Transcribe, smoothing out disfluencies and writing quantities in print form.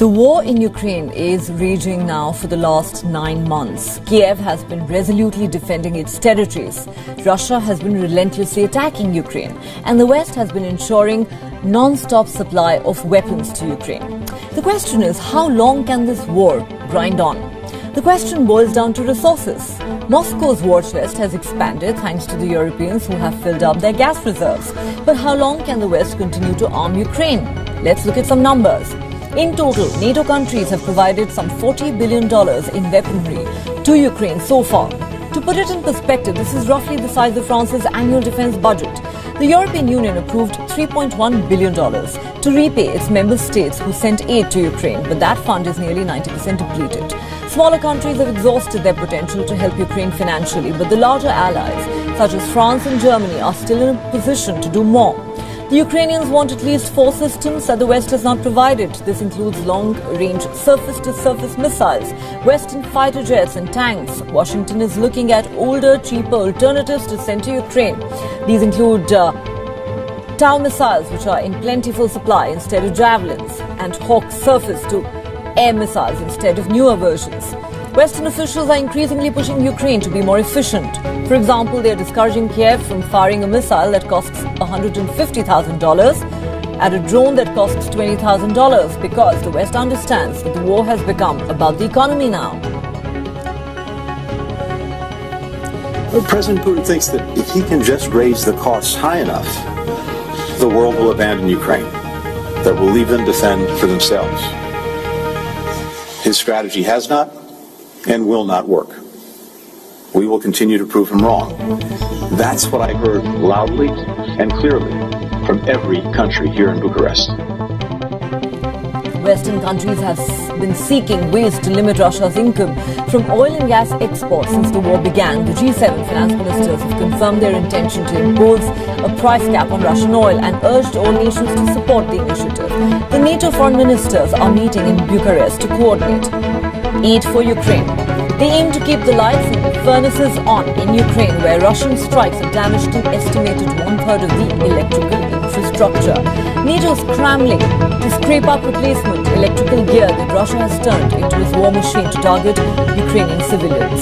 The war in Ukraine is raging now for the last 9 months. Kiev has been resolutely defending its territories. Russia has been relentlessly attacking Ukraine, and the West has been ensuring non-stop supply of weapons to Ukraine. The question is, how long can this war grind on? The question boils down to resources. Moscow's war chest has expanded thanks to the Europeans who have filled up their gas reserves. But how long can the West continue to arm Ukraine? Let's look at some numbers. In total, NATO countries have provided some $40 billion in weaponry to Ukraine so far. To put it in perspective, this is roughly the size of France's annual defense budget. The European Union approved $3.1 billion to repay its member states who sent aid to Ukraine, but that fund is nearly 90% depleted. Smaller countries have exhausted their potential to help Ukraine financially, but the larger allies, such as France and Germany, are still in a position to do more. The Ukrainians want at least 4 systems that the West has not provided. This includes long-range surface-to-surface missiles, Western fighter jets and tanks. Washington is looking at older, cheaper alternatives to send to Ukraine. These include Tau missiles, which are in plentiful supply instead of javelins, and Hawk surface-to-air missiles instead of newer versions. Western officials are increasingly pushing Ukraine to be more efficient. For example, they are discouraging Kiev from firing a missile that costs $150,000 at a drone that costs $20,000 because the West understands that the war has become about the economy now. Well, President Putin thinks that if he can just raise the costs high enough, the world will abandon Ukraine, that will leave them to fend for themselves. His strategy has not and will not work. We will continue to prove him wrong. That's what I heard loudly and clearly from every country here in Bucharest. Western countries have been seeking ways to limit Russia's income from oil and gas exports since the war began. The G7 finance ministers have confirmed their intention to impose a price cap on Russian oil and urged all nations to support the initiative. The NATO foreign ministers are meeting in Bucharest to coordinate aid for Ukraine. They aim to keep the lights and furnaces on in Ukraine, where Russian strikes have damaged an estimated 1/3 of the electrical infrastructure. NATO is scrambling to scrape up replacement electrical gear that Russia has turned into its war machine to target Ukrainian civilians.